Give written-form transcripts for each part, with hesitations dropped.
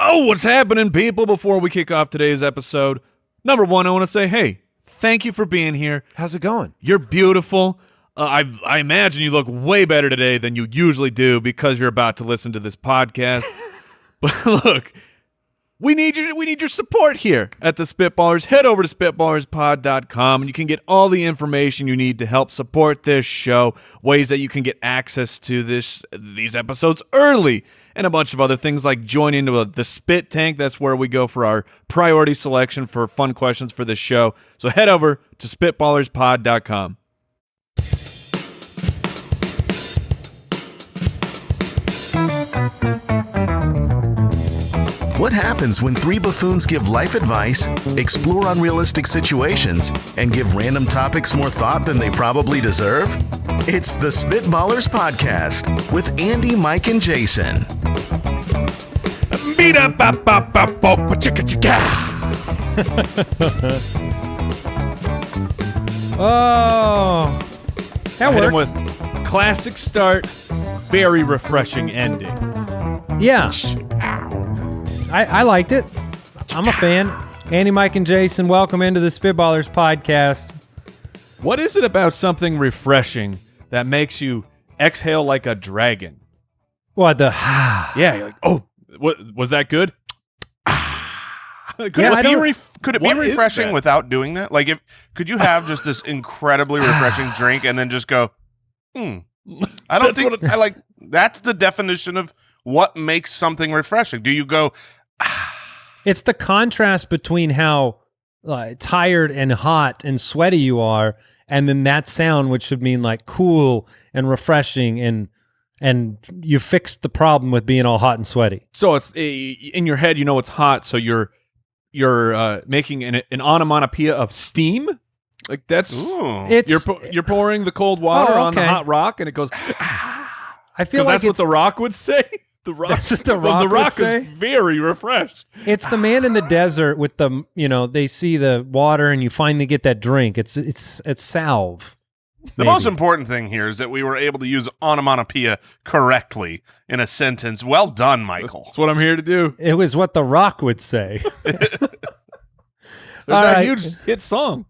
Oh, what's happening, people? Before we kick off today's episode, number one, I want to say, hey, thank you for being here. How's it going? You're beautiful. I imagine you look way better today than you usually do because you're about to listen to this podcast. But look, we need your support here at the Spitballers. Head over to spitballerspod.com and you can get all the information you need to help support this show, ways that you can get access to these episodes early, and a bunch of other things like joining the Spit Tank. That's where we go for our priority selection for fun questions for this show. So head over to spitballerspod.com. What happens when three buffoons give life advice, explore unrealistic situations, and give random topics more thought than they probably deserve? It's the Spitballers Podcast with Andy, Mike, and Jason. Oh, that Hit him works. with classic start, very refreshing ending. Yeah, I liked it. I'm a fan. Andy, Mike, and Jason, welcome into the Spitballers Podcast. What is it about something refreshing that makes you exhale like a dragon? What the? Yeah, you're like, oh, what was that good? Could Yeah, it be What is refreshing that? without doing that? Like, could you have just this incredibly refreshing drink and then just go, I don't think I like. That's the definition of what makes something refreshing. Do you go? It's the contrast between how tired and hot and sweaty you are, and then that sound, which should mean like cool and refreshing, and you fixed the problem with being all hot and sweaty. So it's in your head, you know it's hot, so you're making an onomatopoeia of steam. Like that's Ooh. you're pouring the cold water on the okay. hot rock, and it goes. I feel like That's what the Rock would say. The Rock. That's what The well, Rock the would Rock say? is very refreshed. it's the man in the desert with the, they see the water and you finally get that drink. It's salve. The maybe. most important thing here is that we were able to use onomatopoeia correctly in a sentence. Well done, Michael. That's what I'm here to do. It was what The Rock would say. There's All that right. huge hit song.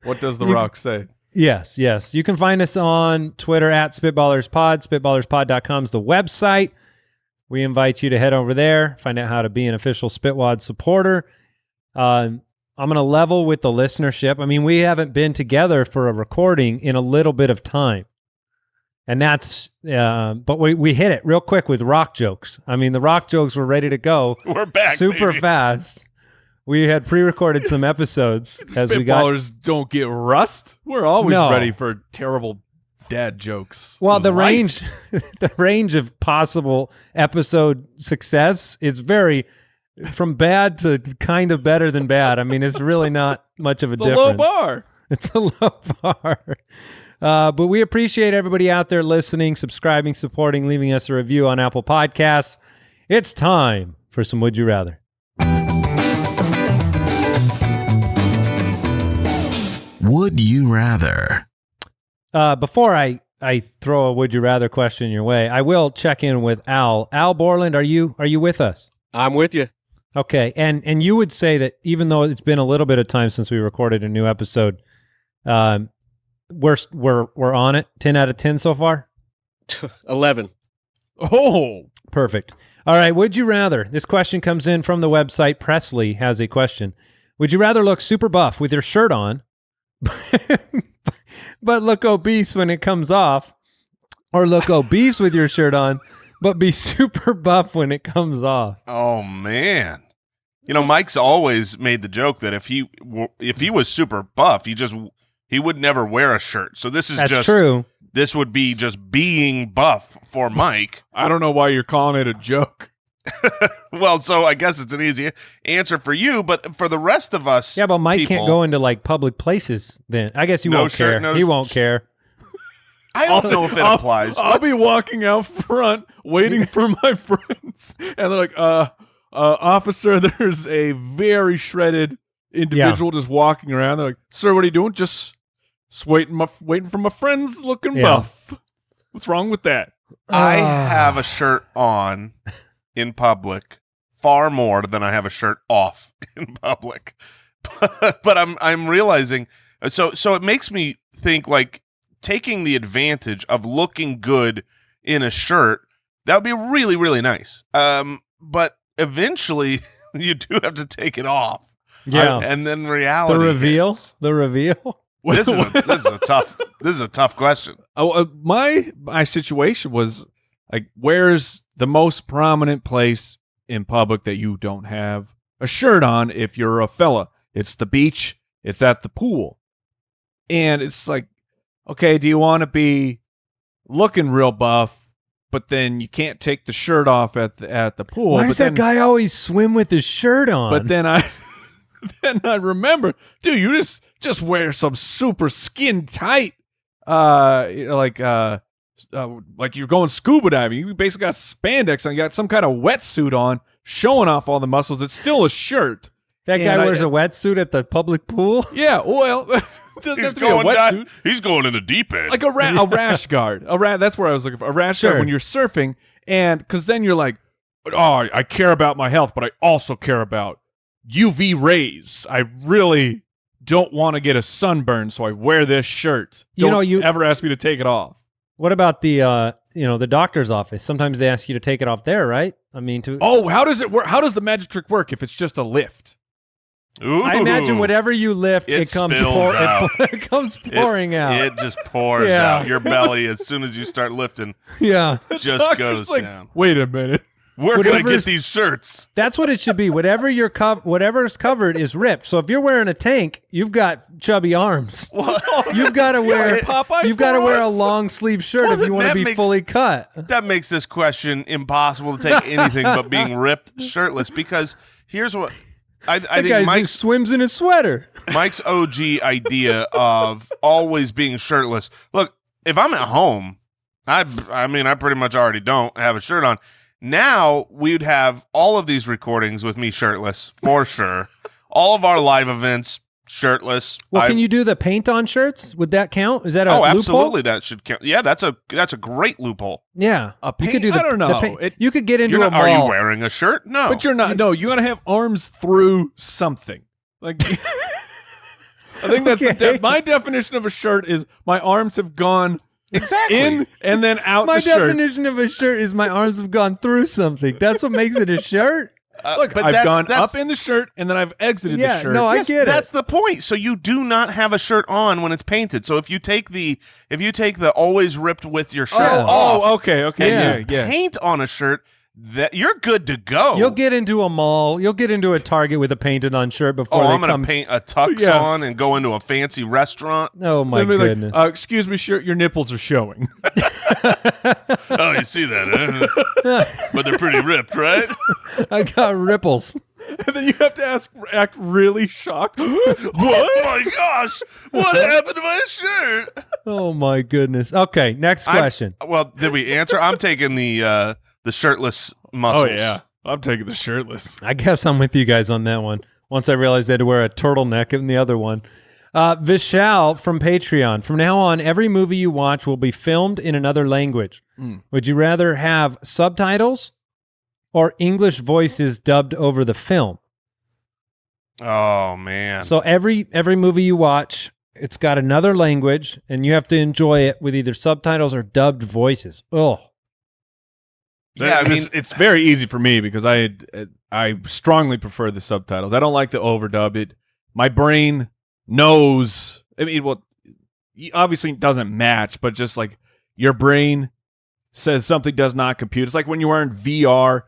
What does the You- Rock say? Yes. You can find us on Twitter at SpitballersPod. SpitballersPod.com is the website. We invite you to head over there, find out how to be an official Spitwad supporter. I'm going to level with the listenership. I mean, we haven't been together for a recording in a little bit of time. And that's, but we hit it real quick with rock jokes. I mean, the rock jokes were ready to go. We're back, super baby. fast. We had pre-recorded some episodes as we got. Spitballers don't get rust. We're always No. ready for terrible dad jokes. Well, is the life. range, the range of possible episode success is very from bad to kind of better than bad. I mean, it's really not much of a It's a difference. low bar. It's a low bar. But we appreciate everybody out there listening, subscribing, supporting, leaving us a review on Apple Podcasts. It's time for some Would You Rather. Would you rather? Before I throw a Would You Rather question your way, I will check in with Al. Al Borland, are you with us? I'm with you. Okay, and you would say that even though it's been a little bit of time since we recorded a new episode, we're on it. 10 out of 10 so far. 11. Oh, Perfect. All right. Would you rather? This question comes in from the website. Presley has a question. Would you rather look super buff with your shirt on, but look obese when it comes off, or look obese with your shirt on, but be super buff when it comes off? Oh man, Mike's always made the joke that if he was super buff, he would never wear a shirt. So this is That's true. This would be just being buff for Mike. I don't know why you're calling it a joke. Well, so I guess it's an easy answer for you, but for the rest of us, Yeah, but Mike people, can't go into like public places then. I guess you No won't shirt, care. no He won't care. I don't know if it applies. I'll be walking out front waiting for my friends, and they're like, officer, there's a very shredded individual just walking around. They're like, sir, what are you doing? Just waiting for my friends looking buff. What's wrong with that? I have a shirt on in public far more than I have a shirt off in public. But I'm realizing, so it makes me think like taking the advantage of looking good in a shirt, that would be really, really nice. But eventually you do have to take it off. Yeah. And then reality hits. The reveal. This is a tough question. My situation was like, where's the most prominent place in public that you don't have a shirt on if you're a fella? It's the beach. It's at the pool. And it's like, okay, do you want to be looking real buff, but then you can't take the shirt off at the pool? Why does that guy always swim with his shirt on? But then I remember, dude, you just wear some super skin tight, like you're going scuba diving. You basically got spandex on. You got some kind of wetsuit on, showing off all the muscles. It's still a shirt. That guy wears a wetsuit at the public pool? Yeah, well, doesn't have to be a wetsuit. He's going in the deep end. Like a rash guard. That's where I was looking for. A rash guard when you're surfing, and because then you're like, oh, I care about my health, but I also care about UV rays. I really don't want to get a sunburn, so I wear this shirt. Don't ever ask me to take it off. What about the the doctor's office? Sometimes they ask you to take it off there, right? I mean, how does it work? How does the magic trick work if it's just a lift? Ooh, I imagine whatever you lift, it comes out. It comes pouring out. It just pours out. Your belly, as soon as you start lifting, just goes down. Wait a minute. We're going to get these shirts. That's what it should be. Whatever's covered is ripped. So if you're wearing a tank, you've got chubby arms. You've got to wear a long sleeve shirt if you want to be fully cut. That makes this question impossible to take anything but being ripped shirtless, because here's what I think Mike swims in his sweater. Mike's OG idea of always being shirtless. Look, if I'm at home, I pretty much already don't have a shirt on. Now we'd have all of these recordings with me shirtless, for sure. All of our live events shirtless. Well, can you do the paint on shirts? Would that count? Is that a loophole? Absolutely, that should count. Yeah, that's a great loophole. Yeah, you could do I don't know. You could get into a mall. Are you wearing a shirt? No, but you're not. No, you got to have arms through something. Like, I think that's my definition of a shirt is my arms have gone. Exactly. In and then out my the shirt. My definition of a shirt is my arms have gone through something. That's what makes it a shirt. Look, but I've gone up in the shirt and then I've exited the shirt. No, I get it. That's the point. So you do not have a shirt on when it's painted. So if you take the always ripped with your shirt off, okay, and you paint on a shirt, that you're good to go. You'll get into a mall. You'll get into a Target with a painted on shirt before I'm going to paint a tux on and go into a fancy restaurant. Oh, my goodness. Like, excuse me, your nipples are showing. Oh, you see that, but they're pretty ripped, right? I got ripples. And then you have to act really shocked. Oh, my gosh. What happened to my shirt? Oh, my goodness. Okay, next question. Did we answer? I'm taking the shirtless muscles. Oh, yeah. I'm taking the shirtless. I guess I'm with you guys on that one. Once I realized I had to wear a turtleneck in the other one. Vishal from Patreon. From now on, every movie you watch will be filmed in another language. Would you rather have subtitles or English voices dubbed over the film? Oh, man. So every movie you watch, it's got another language, and you have to enjoy it with either subtitles or dubbed voices. Oh. Yeah, I mean, it's very easy for me because I strongly prefer the subtitles. I don't like the overdub. My brain knows. I mean, well, obviously it doesn't match, but just like your brain says something does not compute. It's like when you're in VR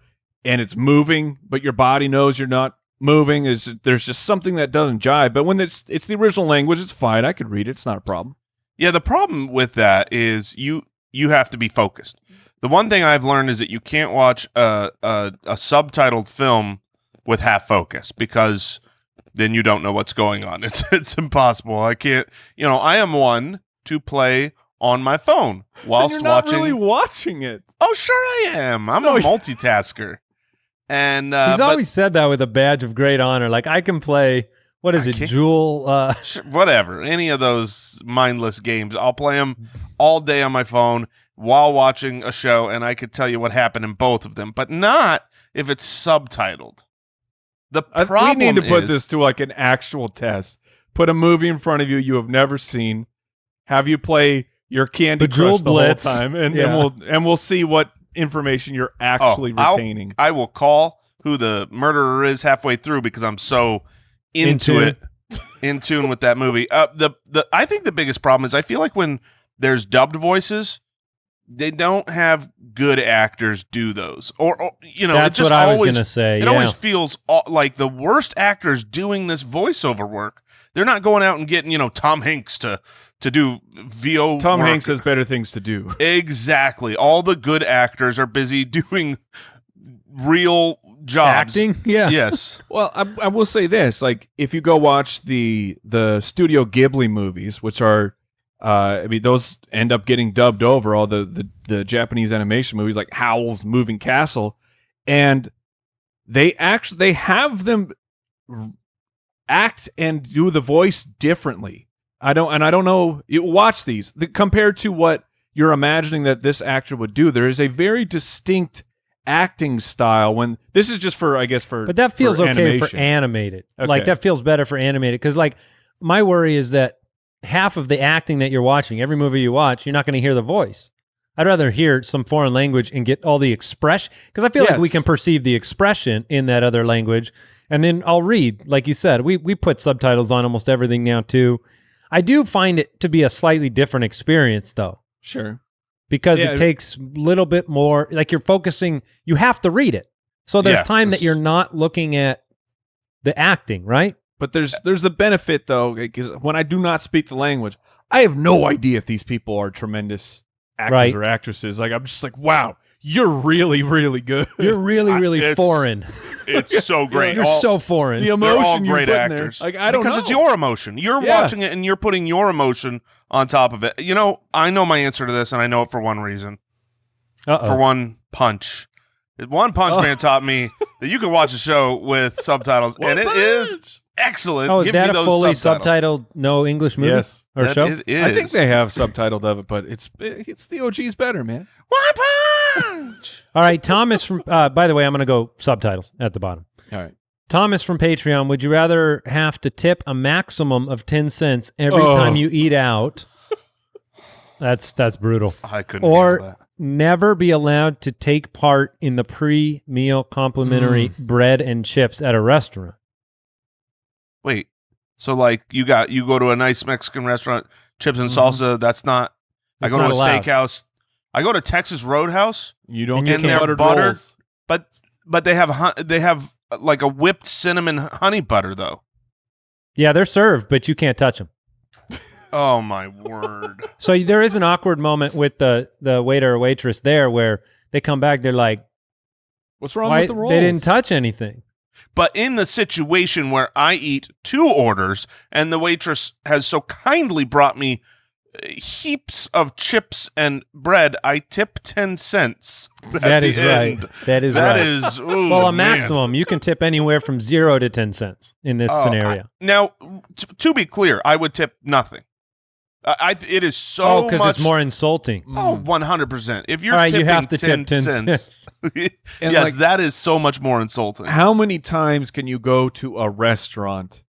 and it's moving, but your body knows you're not moving. There's just something that doesn't jive. But when it's the original language, it's fine. I could read it. It's not a problem. Yeah, the problem with that is you have to be focused. The one thing I've learned is that you can't watch a subtitled film with half focus because then you don't know what's going on. It's impossible. I can't. I am one to play on my phone whilst you're not watching. Really watching it. Oh, sure I am. I'm a multitasker. And he's always said that with a badge of great honor. Like I can play. What is it, Jewel? Whatever. Any of those mindless games. I'll play them all day on my phone while watching a show, and I could tell you what happened in both of them, but not if it's subtitled. The problem we need to put is, this to like an actual test. Put a movie in front of you you have never seen. Have you play your Candy Crush Bejeweled the Blitz. whole time, and Yeah. we'll see what information you're actually retaining. I will call who the murderer is halfway through because I'm so into it, in tune with that movie. I think the biggest problem is I feel like when there's dubbed voices, they don't have good actors do those, or you know, That's it just what I was always gonna say. It yeah. always feels like the worst actors doing this voiceover work. They're not going out and getting Tom Hanks to do VO. Tom work. Hanks has better things to do. Exactly. All the good actors are busy doing real jobs. Acting? Yeah. Yes. Well, I will say this: like, if you go watch the Studio Ghibli movies, which are, I mean, those end up getting dubbed over all the Japanese animation movies, like Howl's Moving Castle, and they have them act and do the voice differently. I don't know. You watch these compared to what you're imagining that this actor would do. There is a very distinct acting style when this is just for, I guess, for. But that feels for okay animation. for animated. Okay. Like that feels better for animated because like my worry is that half of the acting that you're watching, every movie you watch, you're not going to hear the voice. I'd rather hear some foreign language and get all the expression because I feel like we can perceive the expression in that other language, and then I'll read. Like you said, we put subtitles on almost everything now too. I do find it to be a slightly different experience though. Sure. Because it takes a little bit more, like you're focusing, you have to read it. So there's time that you're not looking at the acting, right? But there's the benefit though, because when I do not speak the language, I have no idea if these people are tremendous actors or actresses. Like I'm just like, wow, you're really, really good. You're really, really foreign. It's so great. You're so foreign. The They're emotion all you're great putting actors. there. Like I don't because know. it's your emotion. You're watching it and you're putting your emotion on top of it. You know, I know my answer to this, and I know it for one reason. For one punch. One Punch Man taught me that you can watch a show with subtitles, and it is excellent. Oh, is Give that me a those fully subtitles. subtitled, no English movie? Yes. Or That show? it is. I think they have subtitled of it, but it's the OG's better, man. One Punch! All right, Thomas from, by the way, I'm going to go subtitles at the bottom. All right. Thomas from Patreon, would you rather have to tip a maximum of 10 cents every time you eat out? That's brutal. I couldn't handle that. Never be allowed to take part in the pre-meal complimentary bread and chips at a restaurant. Wait, so like you go to a nice Mexican restaurant, chips and salsa, that's not, I It's go to a not allowed. steakhouse, I go to Texas Roadhouse, You don't And get you can't- buttered buttered. rolls. but they have like a whipped cinnamon honey butter though. Yeah, they're served, but you can't touch them. Oh my word. So there is an awkward moment with the waiter or waitress there where they come back, they're like, What's wrong why with the rolls? they didn't touch anything? But in the situation where I eat 2 orders and the waitress has so kindly brought me heaps of chips and bread, I tip 10 cents. That is right. That is That right. is, ooh, Well, a man. maximum. You can tip anywhere from 0 to 10 cents in this scenario. Now, to be clear, I would tip nothing. It is so because much it's more insulting. Oh, 100%. If you're All right, tipping you have to 10 tip 10 cents, And yes, like- that is so much more insulting. How many times can you go to a restaurant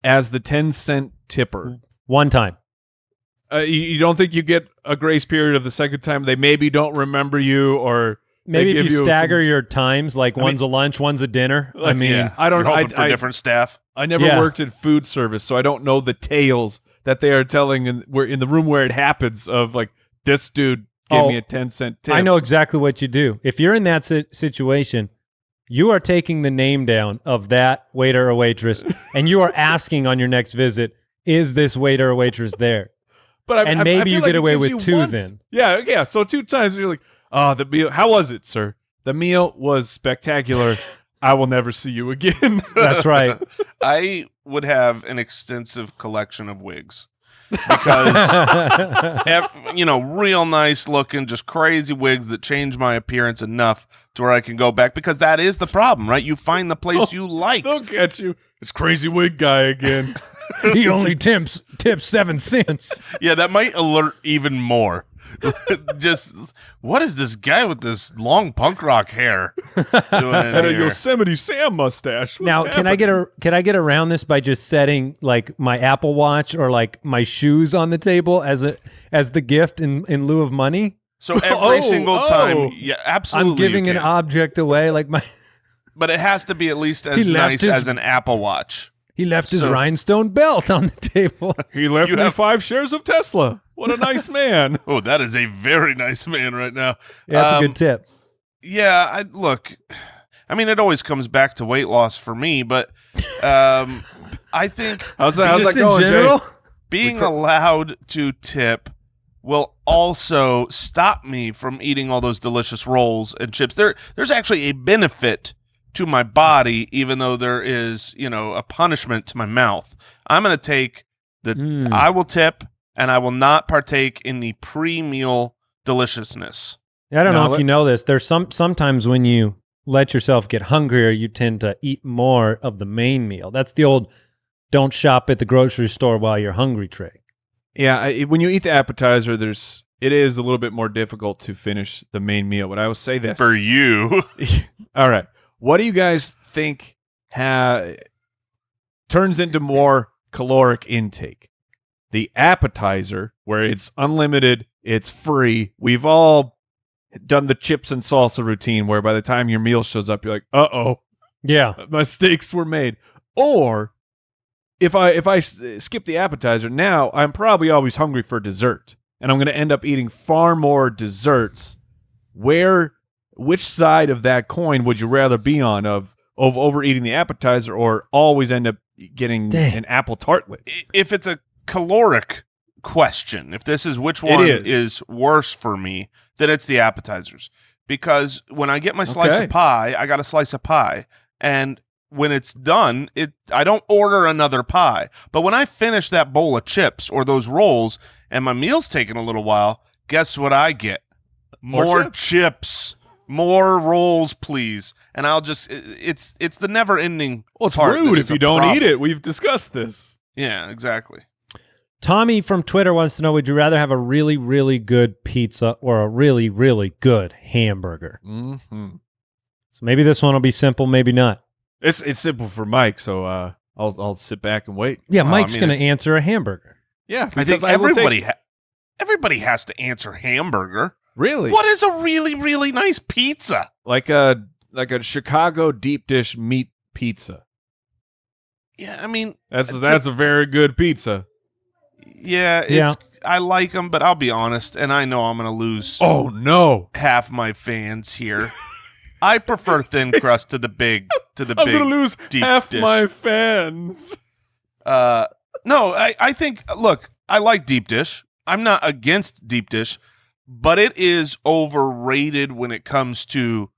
as the 10-cent tipper? One time. You don't think you get a grace period of the second time they maybe don't remember you, or Maybe they if give you stagger some- your times, like one's a lunch, one's a dinner. I mean, yeah, I don't- You're hoping for I- different staff. I never Yeah. worked in food service, so I don't know the tales that they are telling in the room where it happens of like, this dude gave me a 10-cent tip. I know exactly what you do. If you're in that situation, you are taking the name down of that waiter or waitress, and you are asking on your next visit, is this waiter or waitress there? But And I maybe feel you like get it away gives with you 2 once. then. Yeah. So 2 times you're like, oh, the meal. How was it, sir? The meal was spectacular. I will never see you again. That's right. I would have an extensive collection of wigs because, real nice looking, just crazy wigs that change my appearance enough to where I can go back, because that is the problem, right? You find the place you like. They'll get you. It's crazy wig guy again. He only tips 7 cents. Yeah, that might alert even more. Just what is this guy with this long punk rock hair doing in And a here? Yosemite Sam mustache. What's Now, can I get around this by just setting like my Apple Watch or like my shoes on the table as the gift in lieu of money? So every single time, yeah, absolutely. I'm giving you an can. object away, like my. But it has to be at least as He left nice his- as an Apple Watch. He left his So- rhinestone belt on the table. He left You me have- 5 shares of Tesla. What a nice man. Oh, that is a very nice man right now. Yeah, that's a good tip. Yeah, look, I mean, it always comes back to weight loss for me, but I think How's that Just in going, general. Jay? being allowed to tip will also stop me from eating all those delicious rolls and chips. There's actually a benefit to my body, even though there is, a punishment to my mouth. I'm going to take I will tip, and I will not partake in the pre-meal deliciousness. I don't No, know if you know this. There's sometimes when you let yourself get hungrier, you tend to eat more of the main meal. That's the old "don't shop at the grocery store while you're hungry" trick. Yeah, when you eat the appetizer, it is a little bit more difficult to finish the main meal. But I will say this. For you. All right. What do you guys think turns into more caloric intake? The appetizer, where it's unlimited, it's free. We've all done the chips and salsa routine where by the time your meal shows up, you're like, uh-oh, Yeah. mistakes were made. Or if I skip the appetizer, now I'm probably always hungry for dessert, and I'm going to end up eating far more desserts. Which side of that coin would you rather be on, of overeating the appetizer or always end up getting an apple tartlet? If it's a caloric question, if this is which one is worse for me, then it's the appetizers. Because when I get my slice of pie, I got a slice of pie, and when it's done, I don't order another pie. But when I finish that bowl of chips or those rolls and my meal's taking a little while, guess what I get? More chips. More rolls, please. And I'll just it's the never-ending Well, it's part rude that if is you a don't problem. eat it. We've discussed this. Yeah, exactly. Tommy from Twitter wants to know, would you rather have a really, really good pizza or a really, really good hamburger? Mm-hmm. So maybe this one will be simple, maybe not. It's simple for Mike, so I'll sit back and wait. Yeah, Well, Mike's I mean, going to it's- answer a hamburger. Yeah, I think because will everybody has to answer hamburger. really What is a really, really nice pizza? like a Chicago deep dish meat pizza. Yeah, I mean, That's a very good pizza. yeah. I like them, but I'll be honest, and I know I'm going to lose Oh no! half my fans here. I prefer thin crust to the big I'm big gonna lose deep half dish. my fans. No, I think, look, I like deep dish. I'm not against deep dish, but it is overrated when it comes to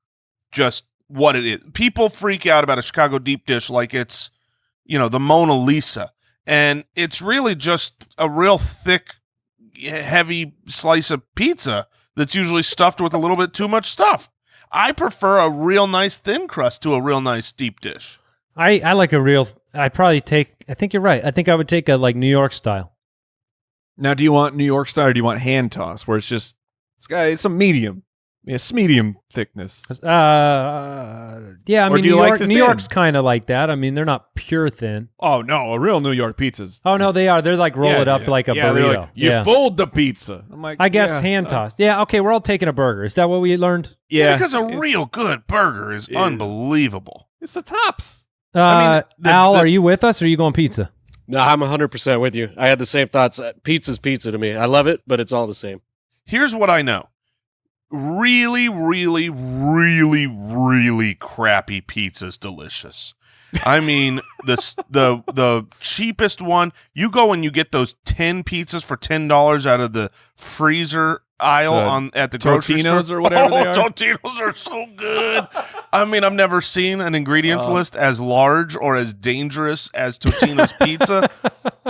just what it is. People freak out about a Chicago deep dish like it's, the Mona Lisa. And it's really just a real thick, heavy slice of pizza that's usually stuffed with a little bit too much stuff. I prefer a real nice thin crust to a real nice deep dish. I like a real, I think you're right. I think I would take a like New York style. Now, do you want New York style or do you want hand toss, where it's a medium, it's medium thickness? Yeah, I Or mean, do you like the New thin? York's kind of like that. I mean, they're not pure thin. Oh no, a real New York pizza's. Oh no, they are. They're like roll it up like a yeah, they're burrito. like, you fold the pizza. I'm like, I guess yeah, hand tossed. Yeah, okay, we're all taking a burger. Is that what we learned? Yeah, Because a real good burger is unbelievable. it's the tops. I mean, Al, are you with us or are you going pizza? No, I'm 100% with you. I had the same thoughts. Pizza's pizza to me. I love it, but it's all the same. Here's what I know. Really, really, really, really crappy pizza's delicious. I mean, the cheapest one, you go and you get those 10 pizzas for $10 out of the freezer aisle at the grocery store. Totino's or whatever they are? Totino's are so good. I mean, I've never seen an ingredients list as large or as dangerous as Totino's pizza,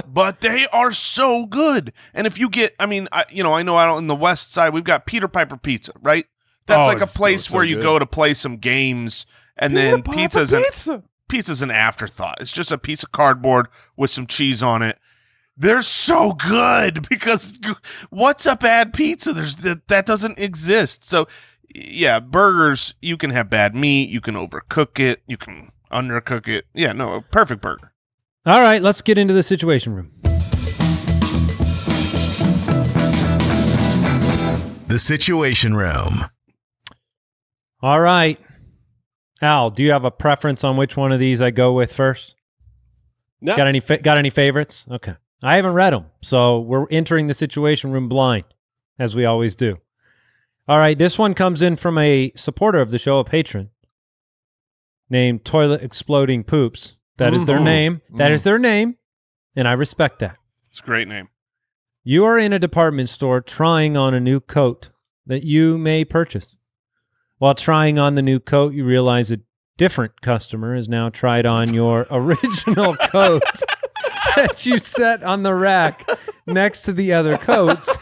but they are so good. And if you get, I know out in the West Side, we've got Peter Piper Pizza, right? That's like a place where you go to play some games, and then pizza's an afterthought. It's just a piece of cardboard with some cheese on it. they're so good because what's a bad pizza? That doesn't exist. So yeah, burgers, you can have bad meat, you can overcook it, you can undercook it. Yeah, no, a perfect burger. All right, let's get into the Situation Room. The Situation Room. All right. Al, do you have a preference on which one of these I go with first? No. Got any favorites? Okay. I haven't read them, so we're entering the Situation Room blind, as we always do. All right, this one comes in from a supporter of the show, a patron, named Toilet Exploding Poops. That is their name. That is their name, and I respect that. It's a great name. You are in a department store trying on a new coat that you may purchase. While trying on the new coat, you realize a different customer has now tried on your original coat that you set on the rack next to the other coats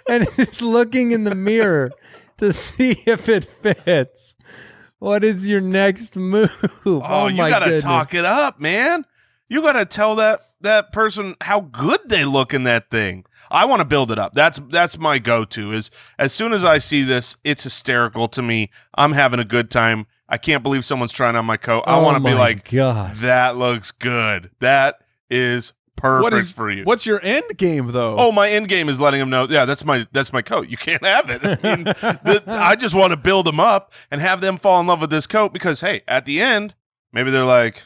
and is looking in the mirror to see if it fits. What is your next move? Oh, you got to talk it up, man. You got to tell that person how good they look in that thing. I want to build it up. That's my go-to is as soon as I see this, it's hysterical to me. I'm having a good time. I can't believe someone's trying on my coat. I want to be like, God. That looks good. That is perfect for you. What's your end game, though? Oh, my end game is letting them know, yeah, that's my coat. You can't have it. I mean, I just want to build them up and have them fall in love with this coat because, hey, at the end, maybe they're like,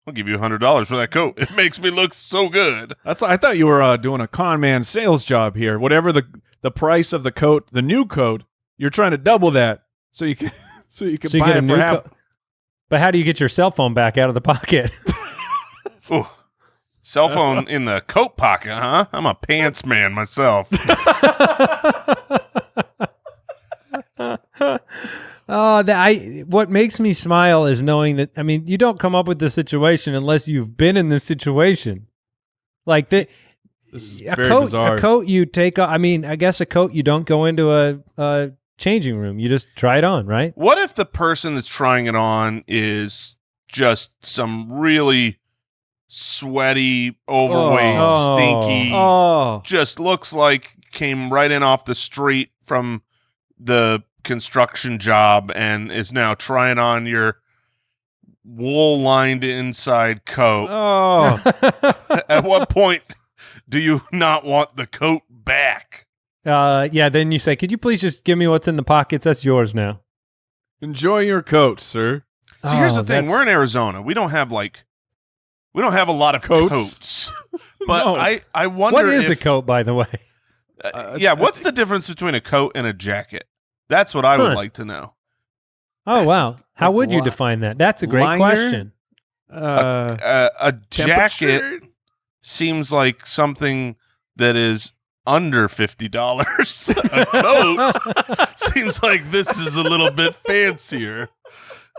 I'll give you $100 for that coat. It makes me look so good. I thought you were doing a con man sales job here. Whatever the price of the coat, the new coat, you're trying to double that so you can buy get a it new for half. But how do you get your cell phone back out of the pocket? Ooh, cell phone in the coat pocket, huh? I'm a pants man myself. What makes me smile is knowing that, I mean, you don't come up with this situation unless you've been in this situation. Like This is very bizarre. A coat you take off, I mean, I guess a coat you don't go into a changing room. You just try it on, right? What if the person that's trying it on is just some really sweaty, overweight, stinky, just looks like came right in off the street from the construction job and is now trying on your wool-lined inside coat. At what point do you not want the coat back? Yeah, then you say, could you please just give me what's in the pockets? That's yours now. Enjoy your coat, sir. So here's the thing. We're in Arizona. We don't have a lot of coats. But No. I wonder What is a coat, by the way? yeah, what's the difference between a coat and a jacket? That's what I would like to know. Oh, wow. How like would you li- define that? That's a great liner? question. A jacket temperature? seems like something that is under $50. A coat seems like this is a little bit fancier.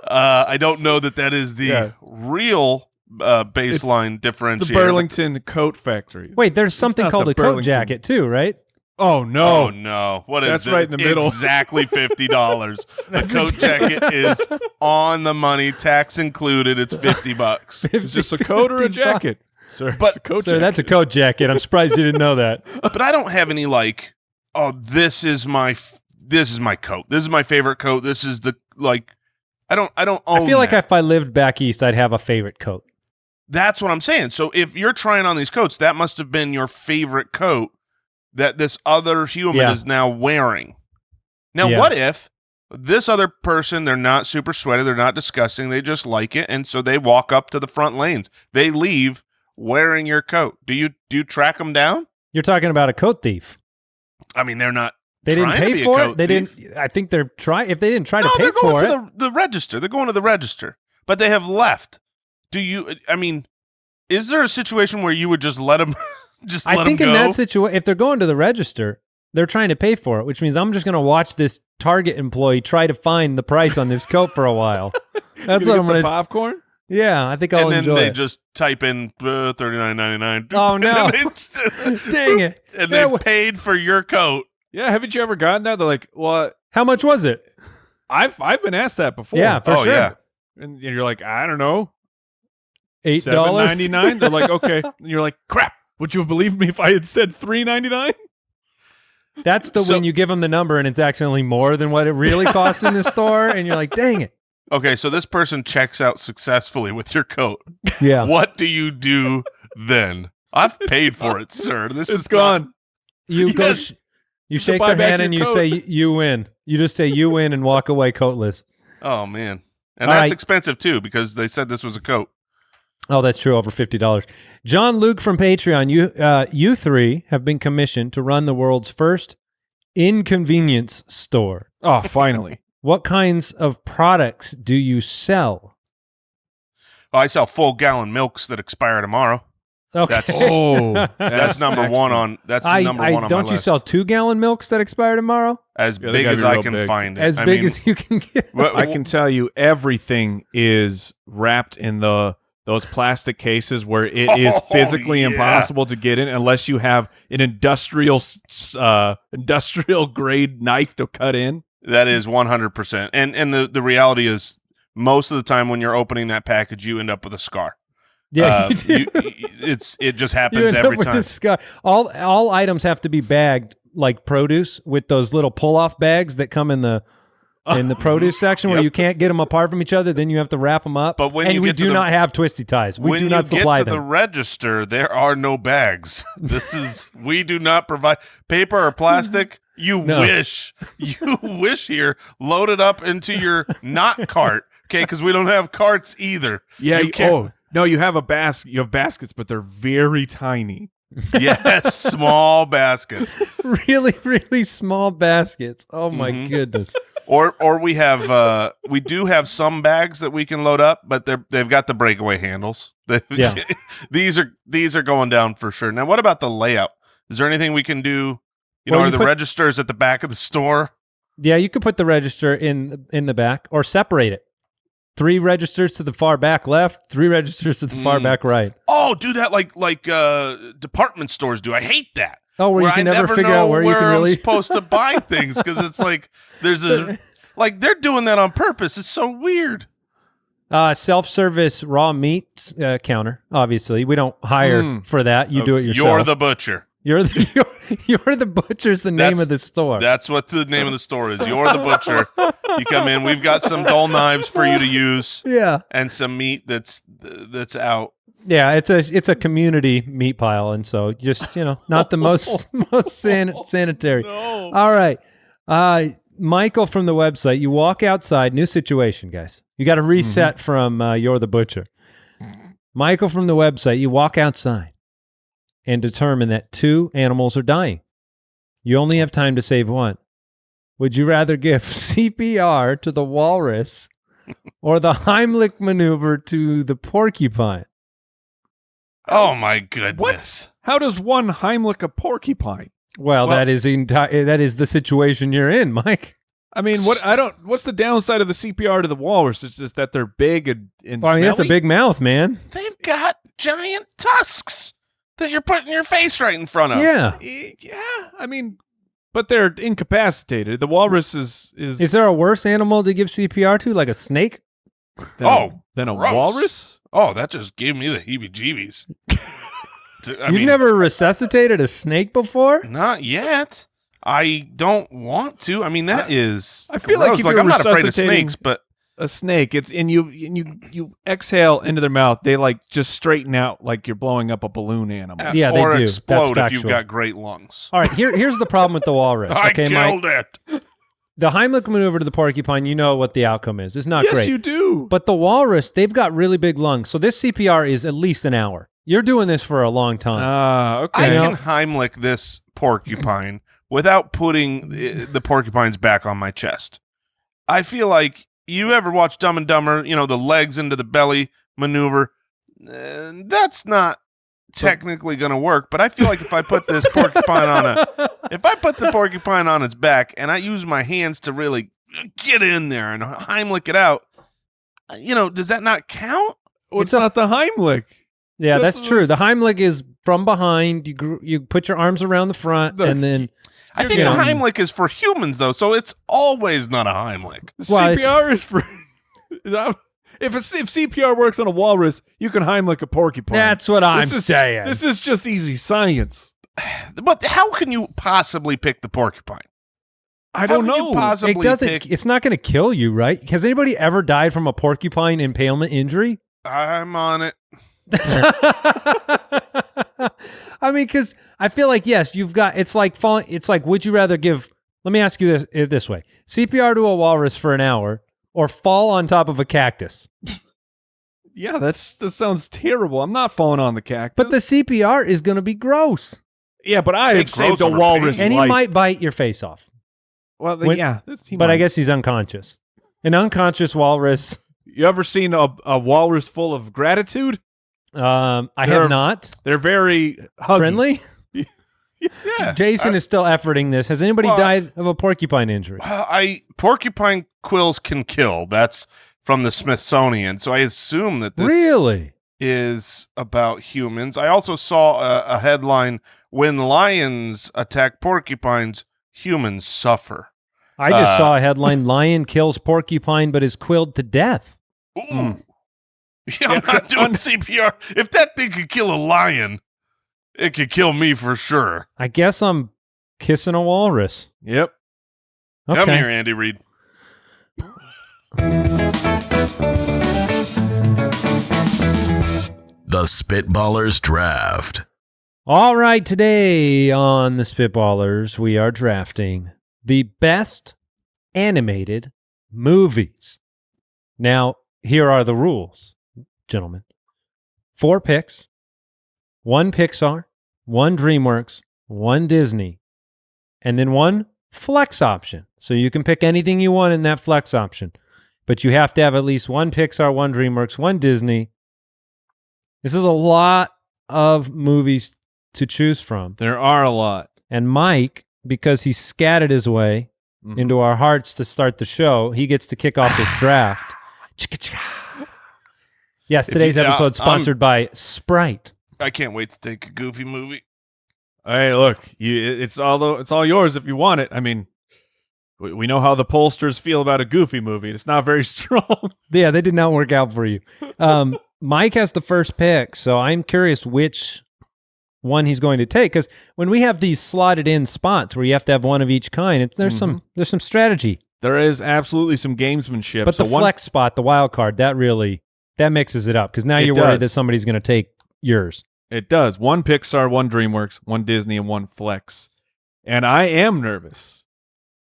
I don't know that is the real baseline differentiator. The Burlington Coat Factory. Wait, there's It's something not called the a coat Burlington. jacket too, right? Oh no! Oh no! What is That's it? right in the middle. Exactly $50. The coat jacket is on the money, tax included. It's $50. It's just a coat or a $50. jacket, sir. But- it's a coat So jacket. that's a coat jacket. I'm surprised you didn't know that. But I don't have any like, oh, this is my coat. This is my favorite coat. This is the I don't own I feel like that. if I lived back east, I'd have a favorite coat. That's what I'm saying. So if you're trying on these coats, that must have been your favorite coat that this other human is now wearing. Now, what if this other person, they're not super sweaty, they're not disgusting, they just like it, and so they walk up to the front lanes. They leave wearing your coat. Do you track them down? You're talking about a coat thief. I mean, they're not. They didn't trying to pay be a for coat it. They thief. didn't. I think they're trying. If they didn't try No, to pay they're going for to it, the register. They're going to the register, but they have left. I mean, is there a situation where you would just let them just let I think them in go? that situation, if they're going to the register, they're trying to pay for it, which means I'm just going to watch this Target employee try to find the price on this coat for a while. That's what I'm going to. popcorn. Yeah, I think I'll and then enjoy they it. just type in $39.99. Oh, no. Dang it! And they've paid for your coat. Yeah, haven't you ever gotten that? They're like, "What? How much was it? I've been asked that before." Yeah, for sure. Yeah. And you're like, "I don't know, $8. $7.99." They're like, "Okay." And you're like, "Crap! Would you have believed me if I had said $3.99? That's when you give them the number and it's accidentally more than what it really costs in the store, and you're like, dang it. Okay, so this person checks out successfully with your coat. Yeah. What do you do then? I've paid for it, sir. It's gone. You go. You shake buy their back hand and your you coat. say, "You win." You just say, "You win," and walk away coatless. Oh man, and All that's right. expensive too because they said this was a coat. Oh, that's true. Over $50. John Luke from Patreon. You three have been commissioned to run the world's first inconvenience store. Oh, finally. What kinds of products do you sell? Oh, I sell full gallon milks that expire tomorrow. Okay. That's number one on. That's number one on my don't you list. sell 2-gallon milks that expire tomorrow? As Yeah, they big gotta as be I real can big. find it. As I big mean, as you can get. I can tell you everything is wrapped in those plastic cases where it is physically yeah. impossible to get in unless you have an industrial grade knife to cut in. That is 100%. And the reality is, most of the time when you're opening that package, you end up with a scar. Yeah, you do. It just You happens end up every with time. this scar. All items have to be bagged like produce with those little pull-off bags that come in the produce section where Yep. you can't get them apart from each other. Then you have to wrap them up. But when and you we get to do the- not have twisty ties. We when do you not supply get to the them. register, there are no bags. We do not provide paper or plastic. You No. wish here. Load it up into your not cart, okay? Because we don't have carts either. Yeah. You can't- Oh no, you have a basket. You have baskets, but they're very tiny. Yes, small baskets. Really, really small baskets. Oh my Mhm. goodness. Or we have we do have some bags that we can load up, but they've got the breakaway handles. Yeah. these are going down for sure. Now, what about the layout? Is there anything we can do? Well, Are you the put- registers at the back of the store? Yeah, you could put the register in the back or separate it. 3 registers to the far back left, 3 registers to the far back right. Oh, do that like department stores do. I hate that. Oh, where you can I never figure know out where you can I'm really. supposed to buy things because it's like there's a like they're doing that on purpose. It's so weird. Self-service raw meat counter. Obviously, we don't hire for that. You do it yourself. You're the butcher. You're the butcher's the name That's- of the store. That's what the name of the store is. You're the butcher. You come in. We've got some dull knives for you to use, Yeah, and some meat that's out. yeah. It's a community meat pile, and so just not the most sanitary. No. All right, Michael from the website. You walk outside. New situation, guys. You got to reset from You're the Butcher. Michael from the website. You walk outside and determine that 2 animals are dying. You only have time to save one. Would you rather give CPR to the walrus or the Heimlich maneuver to the porcupine? Oh my goodness! How does one Heimlich a porcupine? Well, that is the situation you're in, Mike. I mean, what's the downside of the CPR to the walrus? It's just that they're big and Well, I mean, that's a smelly? big mouth, man. They've got giant tusks that you're putting your face right in front of. Yeah. Yeah, I mean, but they're incapacitated. The walrus is Is there a worse animal to give CPR to, like a snake? than a gross. walrus? Oh, that just gave me the heebie-jeebies. You've never resuscitated a snake before? Not yet. I don't want to. I mean, that is. I feel like gross. if you're I'm not afraid of resuscitating- snakes, but A snake. It's and you exhale into their mouth. They like just straighten out like you're blowing up a balloon animal. Yeah, they or do. explode That's if you've factual. got great lungs. All right, here's the problem with the walrus. I Okay, Mike. killed it. The Heimlich maneuver to the porcupine, you know what the outcome is. It's not Yes, great. you do. But the walrus, they've got really big lungs. So this CPR is at least an hour. You're doing this for a long time. Okay. I can Heimlich this porcupine without putting the porcupine's back on my chest. I feel like you ever watch Dumb and Dumber, the legs into the belly maneuver. That's not technically going to work, but I feel like if I put this porcupine if I put the porcupine on its back and I use my hands to really get in there and Heimlich it out, does that not count? Well, it's not the Heimlich. Yeah, that's This true. is- The Heimlich is from behind. You put your arms around the front, Look, and then I think you the know. Heimlich is for humans, though, so it's always not a Heimlich. The Well, CPR is for. If CPR works on a walrus, you can Heimlich a porcupine. That's what I'm saying. This is just easy science. But how can you possibly pick the porcupine? I don't How can know. you possibly pick? It's not going to kill you, right? Has anybody ever died from a porcupine impalement injury? I'm on it. I mean, because I feel like, yes, you've got, it's like falling. It's like, would you rather give, let me ask you this way, CPR to a walrus for an hour or fall on top of a cactus? Yeah, that sounds terrible. I'm not falling on the cactus. But the CPR is going to be gross. Yeah, but I have Take saved gross a over walrus pain. And he life. might bite your face off. Well, When- yeah. But I guess he's unconscious. An unconscious walrus. You ever seen a walrus full of gratitude? I They're have not. They're very huggy. Friendly? Yeah. Jason is still efforting this. Has anybody Well, died of a porcupine injury? Porcupine quills can kill. That's from the Smithsonian. So I assume that this Really? is about humans. I also saw a headline: when lions attack porcupines, humans suffer. I just saw a headline, lion kills porcupine but is quilled to death. Ooh. Yeah, I'm not doing CPR. If that thing could kill a lion, it could kill me for sure. I guess I'm kissing a walrus. Yep. Okay. Come here, Andy Reid. The Spitballers Draft. All right, today on the Spitballers, we are drafting the best animated movies. Now, here are the rules, gentlemen. 4 picks, 1 Pixar, 1 DreamWorks, 1 Disney, and then 1 flex option. So you can pick anything you want in that flex option, but you have to have at least 1 Pixar, 1 DreamWorks, 1 Disney. This is a lot of movies to choose from. There are a lot. And Mike, because he scattered his way into our hearts to start the show, he gets to kick off this draft. Yes, today's episode sponsored by Sprite. I can't wait to take a Goofy movie. Hey, look, it's all yours if you want it. I mean, we know how the pollsters feel about a Goofy movie. It's not very strong. Yeah, they did not work out for you. Mike has the first pick, so I'm curious which one he's going to take, because when we have these slotted in spots where you have to have one of each kind, there's some strategy. There is absolutely some gamesmanship. But the flex spot, the wild card, that mixes it up, because now you're worried that somebody's going to take yours. It does. 1 Pixar, 1 DreamWorks, 1 Disney, and 1 flex. And I am nervous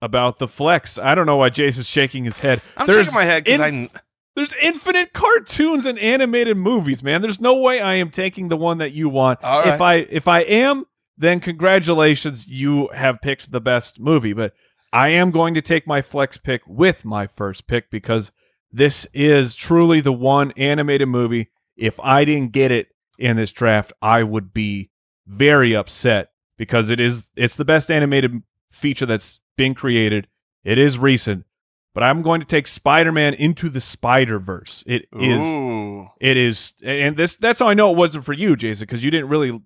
about the flex. I don't know why Jason's shaking his head. I'm shaking my head because There's infinite cartoons and animated movies, man. There's no way I am taking the one that you want. All right. If I am, then congratulations, you have picked the best movie. But I am going to take my flex pick with my first pick, because this is truly the one animated movie. If I didn't get it in this draft, I would be very upset, because it's the best animated feature that's been created. It is recent. But I'm going to take Spider-Man Into the Spider-Verse. It is, and that's how I know it wasn't for you, Jason, because you didn't really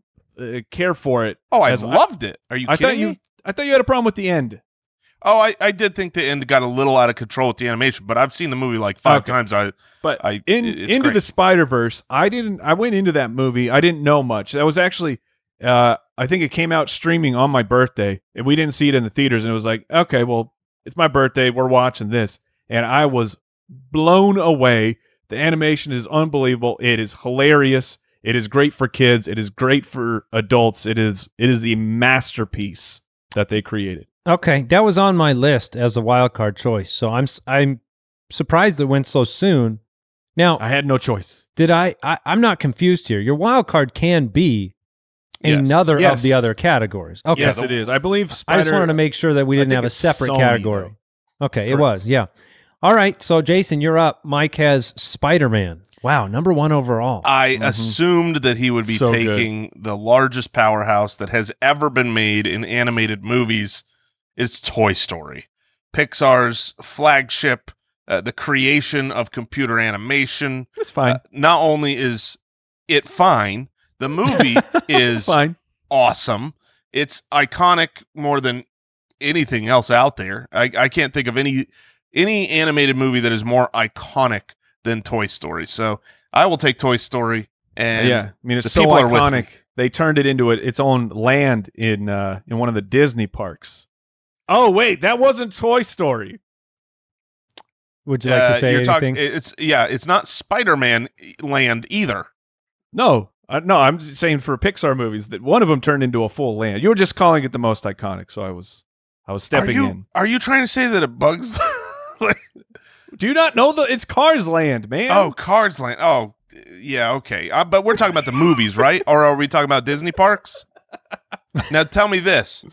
care for it. Oh, I loved it. Are you kidding me? I thought you had a problem with the end. Oh, I did think the end got a little out of control with the animation, but I've seen the movie like 5 times. Into great. the Spider-Verse, I went into that movie. I didn't know much. That was actually, I think it came out streaming on my birthday, and we didn't see it in the theaters. And it was like, okay, well, it's my birthday. We're watching this. And I was blown away. The animation is unbelievable. It is hilarious. It is great for kids. It is great for adults. It is the masterpiece that they created. Okay, that was on my list as a wild card choice. So I'm surprised it went so soon. Now, I had no choice. Did I'm not confused here. Your wild card can be another of the other categories. Okay. Yes, it is. I believe I just wanted to make sure that we didn't have a separate category. Okay, it was. Yeah. All right. So, Jason, you're up. Mike has Spider-Man. Wow, number 1 overall. I assumed that he would be taking the largest powerhouse that has ever been made in animated movies. It's Toy Story. Pixar's flagship, the creation of computer animation. It's fine. Not only is it fine, the movie is fine. Awesome. It's iconic more than anything else out there. I can't think of any animated movie that is more iconic than Toy Story. So I will take Toy Story. And yeah, I mean it's the so people are with me. iconic. They turned it into its own land in one of the Disney parks. Oh wait, that wasn't Toy Story. Would you like to say anything? It's not Spider-Man land either. No, I'm just saying for Pixar movies that one of them turned into a full land. You were just calling it the most iconic, so I was stepping in. Are you trying to say that it bugs? Do you not know it's Cars Land, man? Oh, Cars Land. Oh, yeah, okay. But we're talking about the movies, right? Or are we talking about Disney parks? Now tell me this.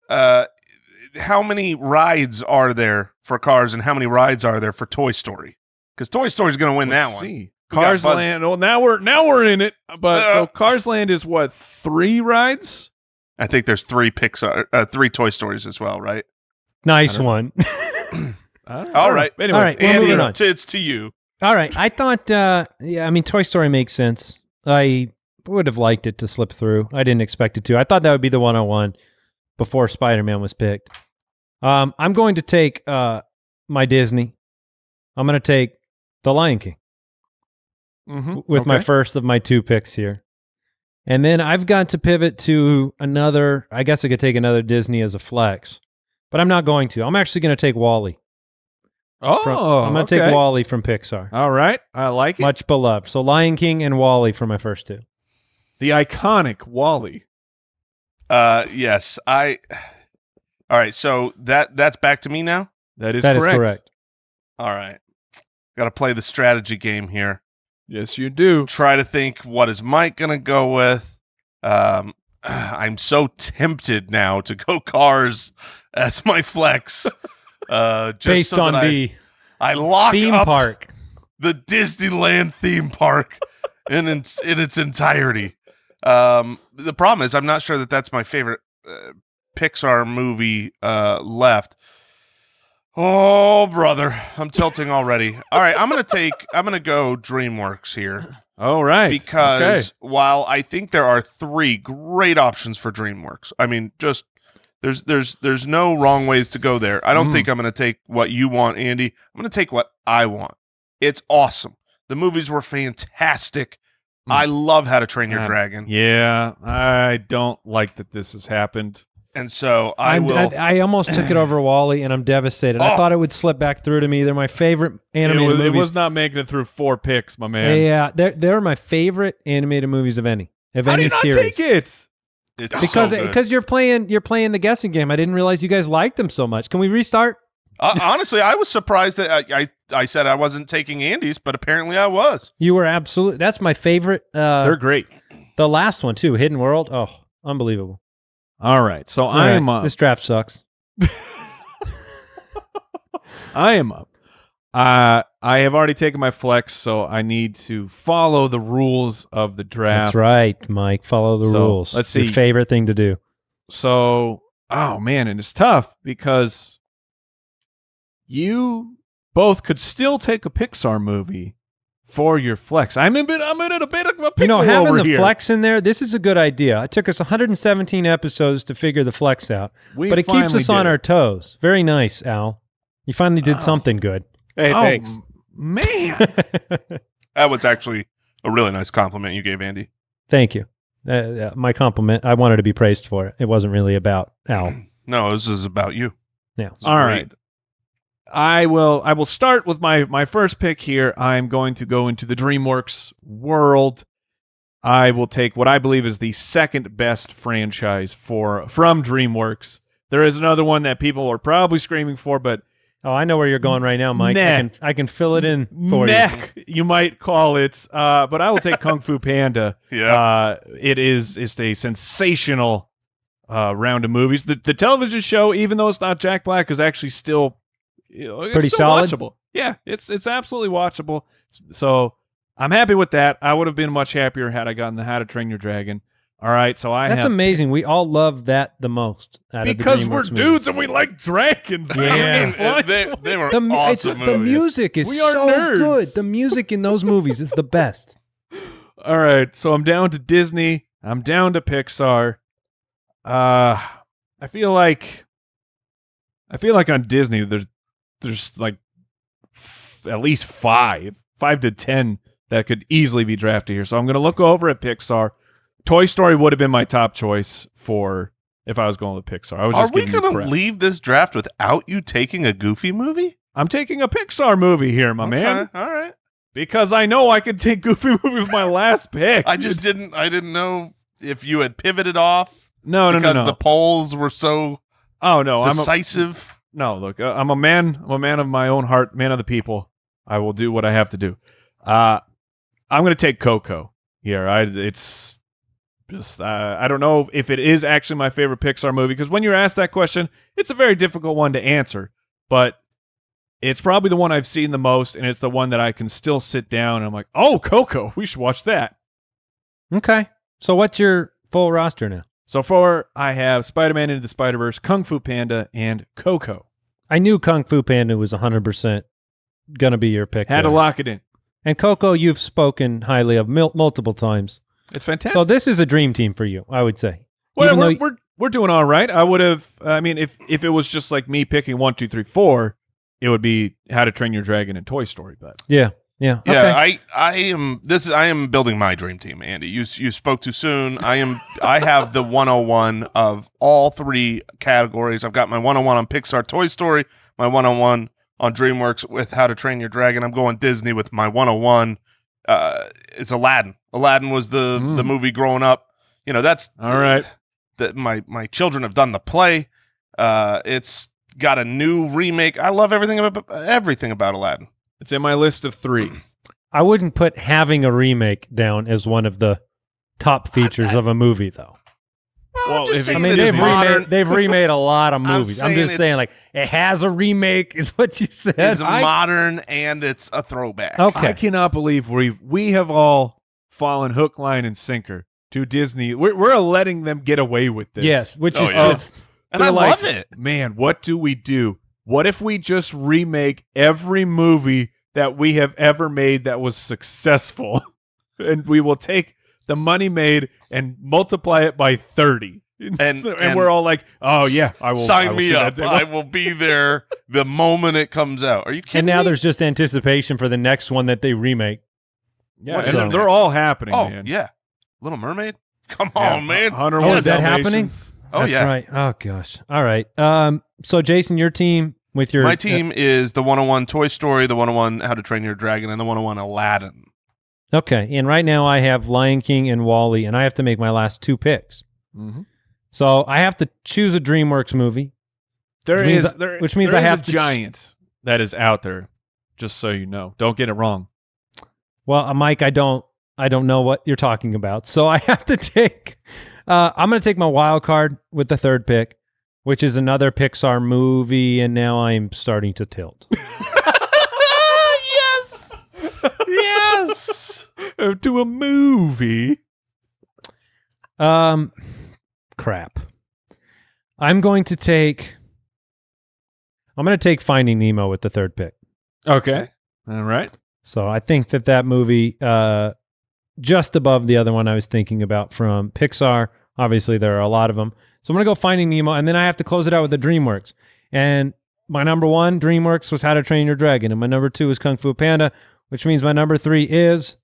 How many rides are there for Cars and how many rides are there for Toy Story? Because Toy Story's going to win that one. Cars Land. Well, now we're in it. But so Cars Land is what, 3 rides? I think there's 3 3 Toy Stories as well, right? Nice one. All right. Anyway, All right, we're Andy, moving on. it's to you. All right. I thought, I mean, Toy Story makes sense. I would have liked it to slip through. I didn't expect it to. I thought that would be the 101 before Spider-Man was picked. I'm going to take my Disney. I'm going to take The Lion King with my first of my 2 picks here. And then I've got to pivot to another. I guess I could take another Disney as a flex, but I'm not going to. I'm actually going to take WALL-E. I'm going to take WALL-E from Pixar. All right. I like it. Much beloved. So Lion King and WALL-E for my first 2. The iconic WALL-E. Yes. All right, so that's back to me now? That is correct. All right. Got to play the strategy game here. Yes, you do. Try to think, what is Mike going to go with? I'm so tempted now to go Cars as my flex. Just based so on that the I lock theme up park. the Disneyland theme park in its entirety. The problem is I'm not sure that that's my favorite Pixar movie left. Oh, brother, I'm tilting already. All right, I'm gonna go DreamWorks here. All right, because while I think there are 3 great options for DreamWorks, I mean, just there's no wrong ways to go there. I don't think I'm gonna take what you want, Andy. I'm gonna take what I want. It's awesome. The movies were fantastic. I love How to Train Your Dragon. Yeah, I don't like that this has happened. And so I almost took it over WALL-E, and I'm devastated. I thought it would slip back through to me. They're my favorite animated movies. It was not making it through 4 picks, my man. Yeah, they're my favorite animated movies of any series. How do you not take it? It's because you're playing the guessing game. I didn't realize you guys liked them so much. Can we restart? Honestly, I was surprised that I said I wasn't taking Andy's, but apparently I was. You were absolutely. That's my favorite. They're great. The last one too, Hidden World. Oh, unbelievable. All right, so I am up. This draft sucks. I am up. I have already taken my flex, so I need to follow the rules of the draft. That's right, Mike. Follow the rules. Let's see. Your favorite thing to do. So, oh man, and it's tough because you both could still take a Pixar movie for your flex. I'm in a bit of a pickle having over the here. flex in there, this is a good idea. It took us 117 episodes to figure the flex out, but it keeps us on our toes. Very nice, Al. You finally did something good. Hey, thanks. Man. That was actually a really nice compliment you gave Andy. Thank you. My compliment, I wanted to be praised for it. It wasn't really about Al. No, this is about you. Yeah. All right. I will start with my first pick here. I'm going to go into the DreamWorks world. I will take what I believe is the second best franchise from DreamWorks. There is another one that people are probably screaming for, but I know where you're going right now, Mike. I can fill it in for you might call it. But I will take Kung Fu Panda. Yeah. It's a sensational round of movies. The television show, even though it's not Jack Black, is actually still pretty solid. Watchable. Yeah, it's absolutely watchable. So I'm happy with that. I would have been much happier had I gotten the How to Train Your Dragon. All right, so that's amazing. We all love that the most because we're dudes and we like dragons. Yeah, they were awesome movies. The music is so good. The music in those movies is the best. All right, so I'm down to Disney. I'm down to Pixar. I feel like on Disney there's like at least 5 to 10 that could easily be drafted here. So I'm going to look over at Pixar. Toy Story would have been my top choice for if I was going with Pixar. I was Are just we going to leave this draft without you taking a Goofy movie? I'm taking a Pixar movie here, my man. All right. Because I know I could take Goofy movie with my last pick. I didn't know if you had pivoted off. No. Because the polls were so decisive. Look, I'm a man of my own heart, man of the people. I will do what I have to do. I'm going to take Coco here. It's just I don't know if it is actually my favorite Pixar movie, because when you're asked that question, it's a very difficult one to answer. But it's probably the one I've seen the most, and it's the one that I can still sit down and I'm like, oh, Coco, we should watch that. Okay. So what's your full roster now? So far, I have Spider-Man Into the Spider-Verse, Kung Fu Panda, and Coco. I knew Kung Fu Panda was 100% going to be your pick. Had to lock it in. And Coco, you've spoken highly of multiple times. It's fantastic. So this is a dream team for you, I would say. Well, we're doing all right. I would have. I mean, if it was just like me picking 1, 2, 3, 4, it would be How to Train Your Dragon and Toy Story. But yeah. Okay. I am building my dream team, Andy. You spoke too soon. I have the 101 of all 3 categories. I've got my 101 on Pixar, Toy Story, my 101 on DreamWorks with How to Train Your Dragon. I'm going Disney with my 101. It's Aladdin. Aladdin was the movie growing up. That's all right. My children have done the play. It's got a new remake. I love everything about Aladdin. It's in my list of 3. I wouldn't put having a remake down as one of the top features of a movie, though. Well, they've remade a lot of movies. I'm just saying, like, it has a remake, is what you said. It's modern and it's a throwback. Okay. I cannot believe we have all fallen hook, line, and sinker to Disney. We're letting them get away with this. Yes, which is just... And I love it. Man, what do we do? What if we just remake every movie that we have ever made that was successful, and we will take the money made and multiply it by 30, and we're all like, oh yeah, I will sign me up. I will be there the moment it comes out. Are you kidding? And now me? there's just anticipation for the next one that they remake. Yeah, and they're all happening. Oh man. yeah, Little Mermaid. Come on, man. 101 is that happening? Oh, that's yeah. right. Oh, gosh. All right. So, Jason, your team with your... My team is the 101 Toy Story, the 101 How to Train Your Dragon, and the 101 Aladdin. Okay. And right now I have Lion King and WALL-E, and I have to make my last 2 picks. Mm-hmm. So, I have to choose a DreamWorks movie. Which means I have a giant that is out there, just so you know. Don't get it wrong. Well, Mike, I don't know what you're talking about. So, I have to take... I'm going to take my wild card with the 3rd pick, which is another Pixar movie, and now I'm starting to tilt. Yes! Yes! To a movie. Crap. I'm going to take Finding Nemo with the 3rd pick. Okay. All right. So I think that movie... just above the other one I was thinking about from Pixar. Obviously, there are a lot of them. So I'm going to go Finding Nemo, and then I have to close it out with the DreamWorks. And my number 1, DreamWorks, was How to Train Your Dragon, and my number 2 is Kung Fu Panda, which means my number 3 is,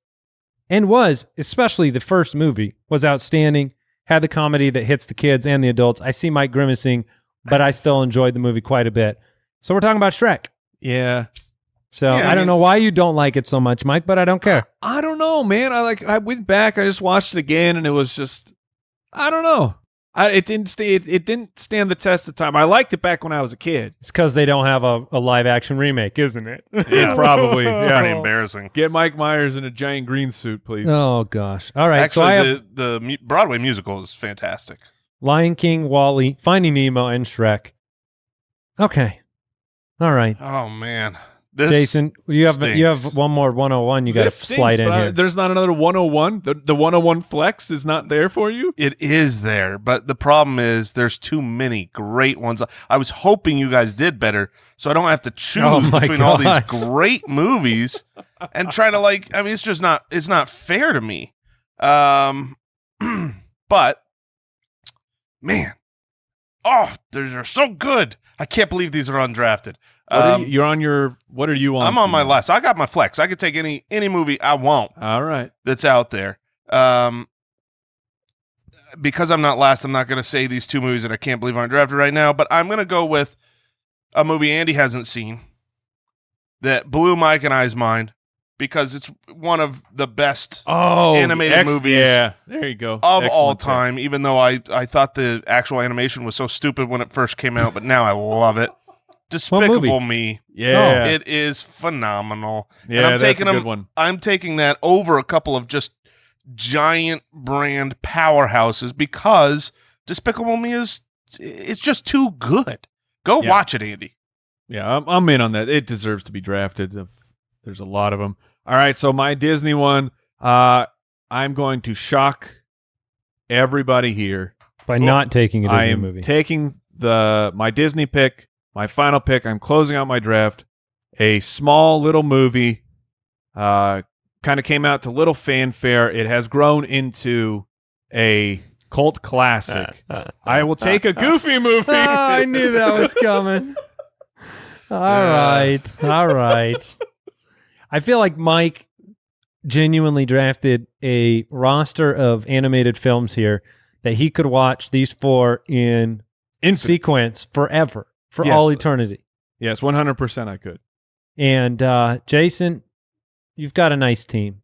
and was, especially the first movie, was outstanding, had the comedy that hits the kids and the adults. I see Mike grimacing, but I still enjoyed the movie quite a bit. So we're talking about Shrek. Yeah. So I don't know why you don't like it so much, Mike, but I don't care. I don't know, man. I went back. I just watched it again, and it was just, I don't know. It didn't stand the test of time. I liked it back when I was a kid. It's because they don't have a live action remake, isn't it? It's probably pretty embarrassing. Get Mike Myers in a giant green suit, please. Oh gosh. All right. Actually, so I have the Broadway musical is fantastic. Lion King, WALL-E, Finding Nemo, and Shrek. Okay. All right. Oh man. Jason, you have one more 101 you got to slide in here. There's not another 101? The 101 flex is not there for you? It is there, but the problem is there's too many great ones. I was hoping you guys did better, so I don't have to choose between all these great movies and try to it's not fair to me. But man, oh, they're so good. I can't believe these are undrafted. You're on your. What are you on? I'm on my list. I got my flex. I could take any movie I want. All right. That's out there. Because I'm not last, I'm not going to say these two movies that I can't believe aren't drafted right now, but I'm going to go with a movie Andy hasn't seen that blew Mike and I's mind because it's one of the best animated movies yeah, there you go. of all time, even though I thought the actual animation was so stupid when it first came out, but now I love it. Despicable Me. Yeah. It is phenomenal. Yeah, and that's a good one. I'm taking that over a couple of just giant brand powerhouses because Despicable Me it's just too good. Go watch it, Andy. Yeah, I'm in on that. It deserves to be drafted. There's a lot of them. All right, so my Disney one, I'm going to shock everybody here by not taking a Disney I am movie. Taking my Disney pick, my final pick. I'm closing out my draft. A small little movie, kind of came out to little fanfare. It has grown into a cult classic. I will take a Goofy movie. I knew that was coming. All right. I feel like Mike genuinely drafted a roster of animated films here that he could watch these four in sequence forever, for all eternity. Yes, 100% I could. And Jason, you've got a nice team.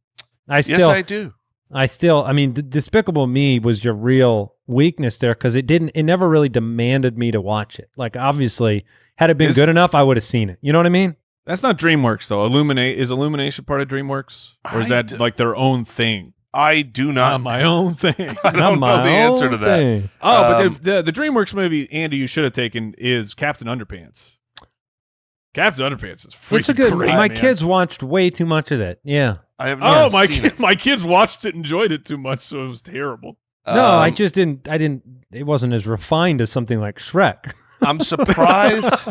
Yes, I do. I mean, Despicable Me was your real weakness there because it never really demanded me to watch it. Like, obviously, had it been good enough, I would have seen it. You know what I mean? That's not DreamWorks, though. Is Illumination part of DreamWorks? Or is that like their own thing? I do not. My own thing. I don't know the answer to that. Thing. Oh, but the DreamWorks movie, Andy, you should have taken is Captain Underpants. Captain Underpants is freaking It's a good great. My kids watched way too much of that. Yeah. I have not seen it. My kids watched it, enjoyed it too much, so it was terrible. No, I just didn't. It wasn't as refined as something like Shrek. I'm surprised.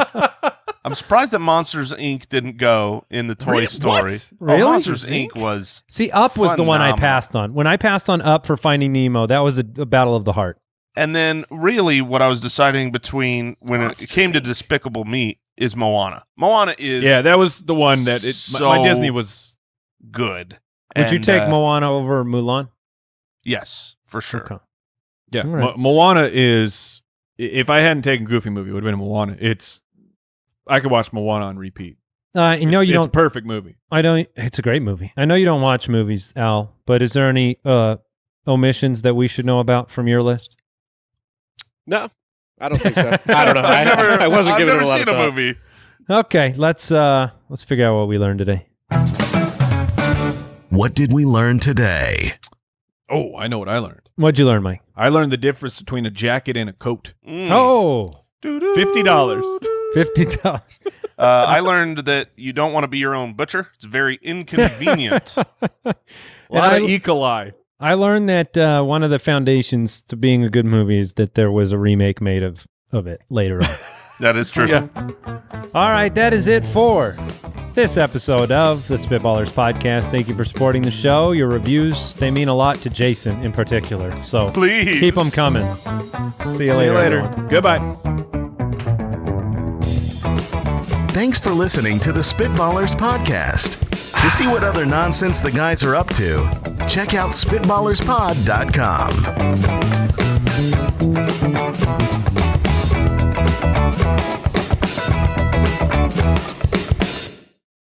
I'm surprised that Monsters Inc. didn't go in the Toy Story. What? Really? Monsters Inc. was See, Up was the one I phenomenal. passed on. When I passed on Up for Finding Nemo, that was a battle of the heart. And then really what I was deciding between when it came to Despicable Me is Moana. Moana is that was the one that my Disney was good. Would you take Moana over Mulan? Yes, for sure. Okay. Yeah, All right. Moana is. If I hadn't taken Goofy movie, it would have been Moana. I could watch Moana on repeat. You know, It's a perfect movie. It's a great movie. I know you don't watch movies, Al, but is there any omissions that we should know about from your list? No, I don't think so. I don't know. I wasn't giving it a lot of thought. I've never seen a movie. Okay, let's figure out what we learned today. What did we learn today? Oh, I know what I learned. What'd you learn, Mike? I learned the difference between a jacket and a coat. Oh, $50. $50. I learned that you don't want to be your own butcher. It's very inconvenient. A lot of E. coli. I learned that one of the foundations to being a good movie is that there was a remake made of it later on. That is true. Yeah. All right, that is it for this episode of the Spitballers podcast. Thank you for supporting the show. Your reviews, they mean a lot to Jason in particular. So Please keep them coming. See you later. Everyone. Goodbye. Thanks for listening to the Spitballers podcast. To see what other nonsense the guys are up to, check out SpitballersPod.com.